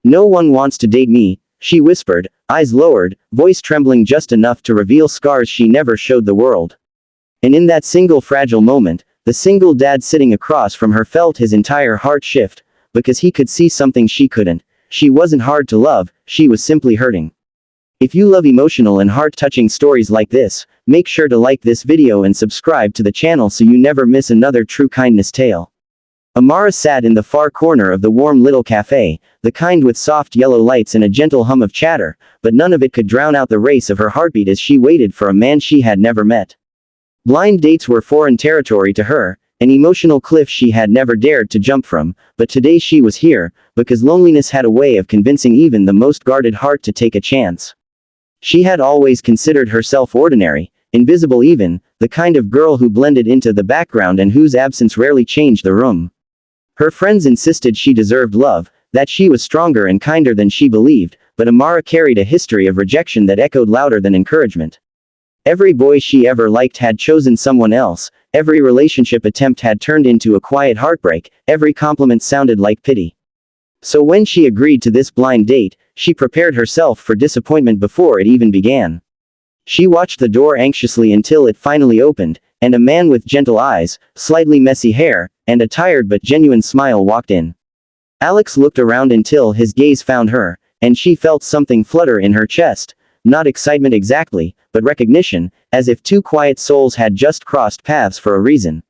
"No one wants to date me," she whispered, eyes lowered, voice trembling just enough to reveal scars she never showed the world. And in that single fragile moment, the single dad sitting across from her felt his entire heart shift, because he could see something she couldn't. She wasn't hard to love, she was simply hurting. If you love emotional and heart-touching stories like this, make sure to like this video and subscribe to the channel so you never miss another true kindness tale. Amara sat in the far corner of the warm little cafe, the kind with soft yellow lights and a gentle hum of chatter, but none of it could drown out the race of her heartbeat as she waited for a man she had never met. Blind dates were foreign territory to her, an emotional cliff she had never dared to jump from, but today she was here, because loneliness had a way of convincing even the most guarded heart to take a chance. She had always considered herself ordinary, invisible even, the kind of girl who blended into the background and whose absence rarely changed the room. Her friends insisted she deserved love, that she was stronger and kinder than she believed, but Amara carried a history of rejection that echoed louder than encouragement. Every boy she ever liked had chosen someone else, every relationship attempt had turned into a quiet heartbreak, every compliment sounded like pity. So when she agreed to this blind date, she prepared herself for disappointment before it even began. She watched the door anxiously until it finally opened, and a man with gentle eyes, slightly messy hair, and a tired but genuine smile walked in. Alex looked around until his gaze found her, and she felt something flutter in her chest, not excitement exactly, but recognition, as if two quiet souls had just crossed paths for a reason.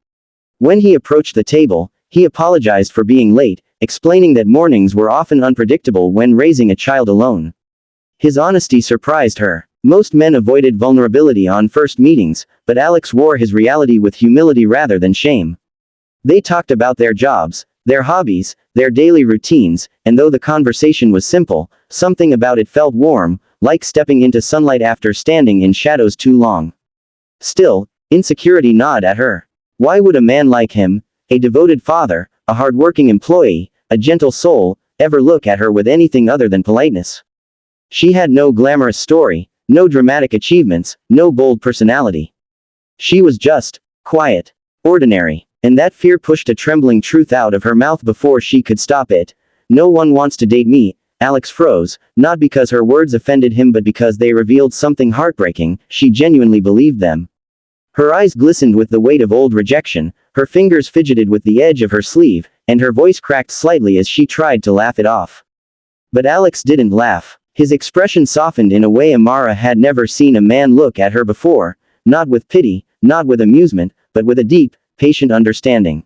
When he approached the table, he apologized for being late, explaining that mornings were often unpredictable when raising a child alone. His honesty surprised her. Most men avoided vulnerability on first meetings, but Alex wore his reality with humility rather than shame. They talked about their jobs, their hobbies, their daily routines, and though the conversation was simple, something about it felt warm, like stepping into sunlight after standing in shadows too long. Still, insecurity gnawed at her. Why would a man like him, a devoted father, a hard-working employee, a gentle soul, ever look at her with anything other than politeness? She had no glamorous story, no dramatic achievements, no bold personality. She was just quiet, ordinary, and that fear pushed a trembling truth out of her mouth before she could stop it. "No one wants to date me." Alex froze, not because her words offended him but because they revealed something heartbreaking. She genuinely believed them. Her eyes glistened with the weight of old rejection, her fingers fidgeted with the edge of her sleeve, and her voice cracked slightly as she tried to laugh it off. But Alex didn't laugh. His expression softened in a way Amara had never seen a man look at her before, not with pity, not with amusement, but with a deep, patient understanding.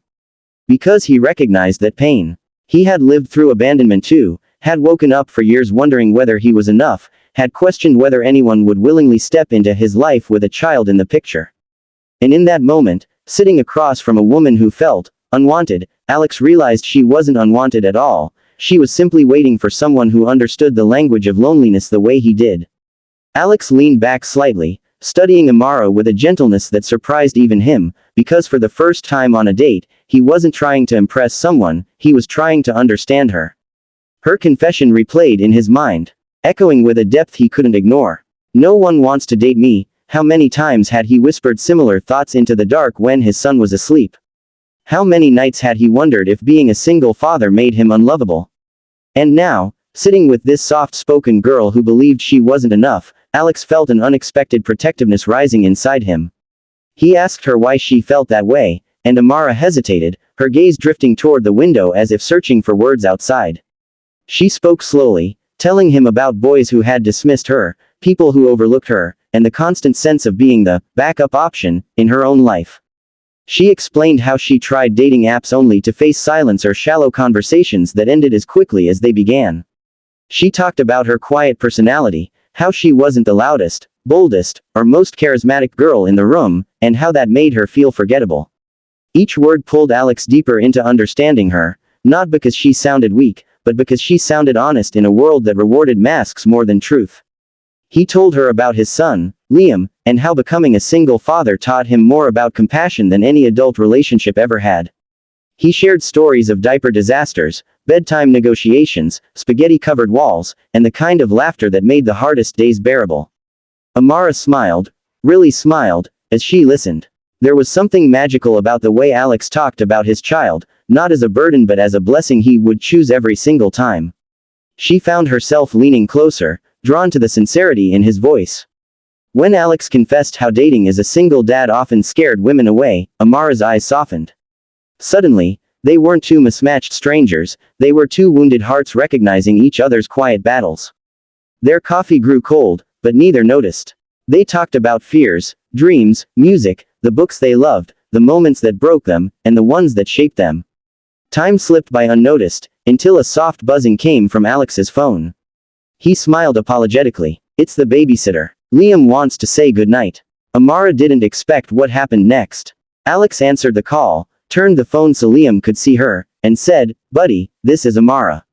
Because he recognized that pain. He had lived through abandonment too, had woken up for years wondering whether he was enough, had questioned whether anyone would willingly step into his life with a child in the picture. And in that moment, sitting across from a woman who felt unwanted, Alex realized she wasn't unwanted at all. She was simply waiting for someone who understood the language of loneliness the way he did. Alex leaned back slightly, studying Amara with a gentleness that surprised even him, because for the first time on a date, he wasn't trying to impress someone, he was trying to understand her. Her confession replayed in his mind, echoing with a depth he couldn't ignore. "No one wants to date me." How many times had he whispered similar thoughts into the dark when his son was asleep? How many nights had he wondered if being a single father made him unlovable? And now, sitting with this soft-spoken girl who believed she wasn't enough, Alex felt an unexpected protectiveness rising inside him. He asked her why she felt that way, and Amara hesitated, her gaze drifting toward the window as if searching for words outside. She spoke slowly, telling him about boys who had dismissed her, people who overlooked her, and the constant sense of being the backup option in her own life. She explained how she tried dating apps only to face silence or shallow conversations that ended as quickly as they began. She talked about her quiet personality, how she wasn't the loudest, boldest, or most charismatic girl in the room, and how that made her feel forgettable. Each word pulled Alex deeper into understanding her, not because she sounded weak, but because she sounded honest in a world that rewarded masks more than truth. He told her about his son, Liam, and how becoming a single father taught him more about compassion than any adult relationship ever had. He shared stories of diaper disasters, bedtime negotiations, spaghetti-covered walls, and the kind of laughter that made the hardest days bearable. Amara smiled, really smiled, as she listened. There was something magical about the way Alex talked about his child, not as a burden but as a blessing he would choose every single time. She found herself leaning closer, drawn to the sincerity in his voice. When Alex confessed how dating as a single dad often scared women away, Amara's eyes softened. Suddenly, they weren't two mismatched strangers, they were two wounded hearts recognizing each other's quiet battles. Their coffee grew cold, but neither noticed. They talked about fears, dreams, music, the books they loved, the moments that broke them, and the ones that shaped them. Time slipped by unnoticed, until a soft buzzing came from Alex's phone. He smiled apologetically. It's the babysitter. Liam wants to say goodnight. Amara didn't expect what happened next. Alex answered the call, turned the phone so Liam could see her, and said, "Buddy, this is Amara.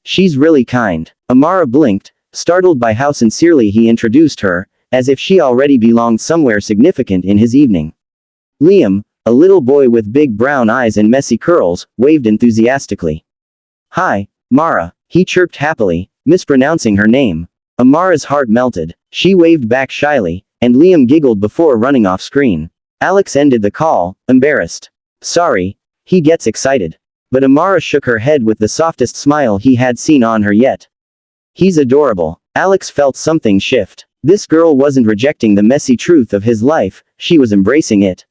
She's really kind." Amara blinked, startled by how sincerely he introduced her, as if she already belonged somewhere significant in his evening. Liam, a little boy with big brown eyes and messy curls, waved enthusiastically. "Hi, Mara," he chirped happily, mispronouncing her name. Amara's heart melted. She waved back shyly, and Liam giggled before running off screen. Alex ended the call, embarrassed. "Sorry." He gets excited. But Amara shook her head with the softest smile he had seen on her yet. "He's adorable." Alex felt something shift. This girl wasn't rejecting the messy truth of his life, she was embracing it.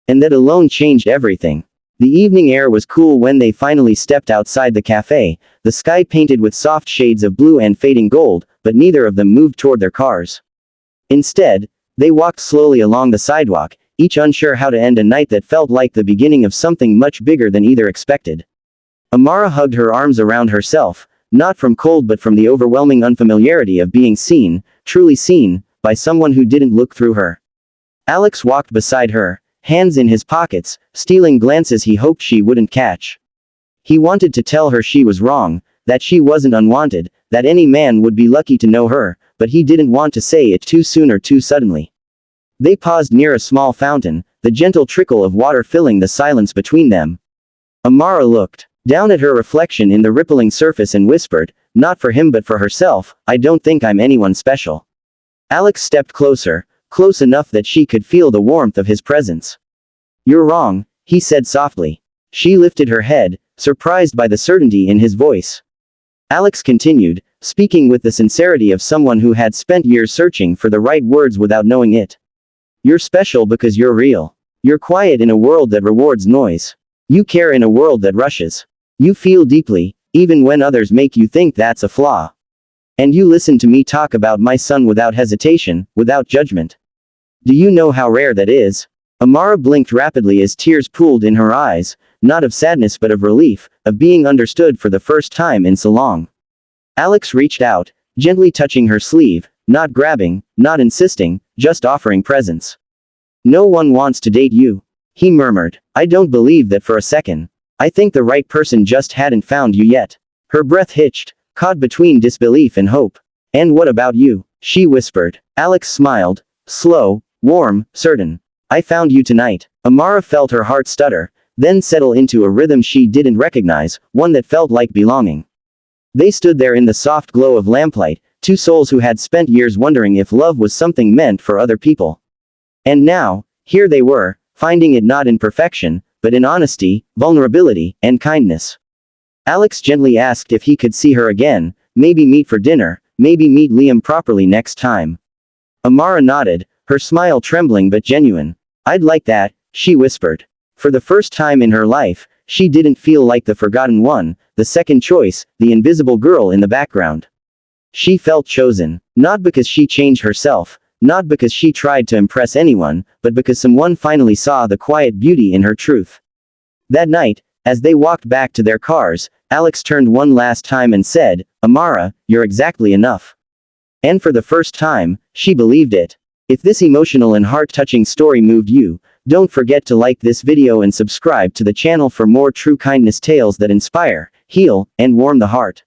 And that alone changed everything. The evening air was cool when they finally stepped outside the cafe, the sky painted with soft shades of blue and fading gold, but neither of them moved toward their cars. Instead, they walked slowly along the sidewalk, each unsure how to end a night that felt like the beginning of something much bigger than either expected. Amara hugged her arms around herself, not from cold but from the overwhelming unfamiliarity of being seen, truly seen, by someone who didn't look through her. Alex walked beside her, hands in his pockets, stealing glances he hoped she wouldn't catch. He wanted to tell her she was wrong, that she wasn't unwanted, that any man would be lucky to know her, but he didn't want to say it too soon or too suddenly. They paused near a small fountain, the gentle trickle of water filling the silence between them. Amara looked down at her reflection in the rippling surface and whispered, "Not for him but for herself, I don't think I'm anyone special." Alex stepped closer, close enough that she could feel the warmth of his presence. "You're wrong," he said softly. She lifted her head, surprised by the certainty in his voice. Alex continued, speaking with the sincerity of someone who had spent years searching for the right words without knowing it. "You're special because you're real. You're quiet in a world that rewards noise. You care in a world that rushes. You feel deeply, even when others make you think that's a flaw. And you listen to me talk about my son without hesitation, without judgment. Do you know how rare that is?" Amara blinked rapidly as tears pooled in her eyes, not of sadness but of relief, of being understood for the first time in so long. Alex reached out, gently touching her sleeve, not grabbing, not insisting, just offering presence. "No one wants to date you," he murmured. "I don't believe that for a second. I think the right person just hadn't found you yet." Her breath hitched, caught between disbelief and hope. "And what about you?" she whispered. Alex smiled, slow, warm, certain. "I found you tonight." Amara felt her heart stutter, then settle into a rhythm she didn't recognize, one that felt like belonging. They stood there in the soft glow of lamplight, two souls who had spent years wondering if love was something meant for other people. And now, here they were, finding it not in perfection, but in honesty, vulnerability, and kindness. Alex gently asked if he could see her again, maybe meet for dinner, maybe meet Liam properly next time. Amara nodded, her smile trembling but genuine. "I'd like that," she whispered. For the first time in her life, she didn't feel like the forgotten one, the second choice, the invisible girl in the background. She felt chosen, not because she changed herself, not because she tried to impress anyone, but because someone finally saw the quiet beauty in her truth. That night, as they walked back to their cars, Alex turned one last time and said, "Amara, you're exactly enough." And for the first time, she believed it. If this emotional and heart-touching story moved you, don't forget to like this video and subscribe to the channel for more true kindness tales that inspire, heal, and warm the heart.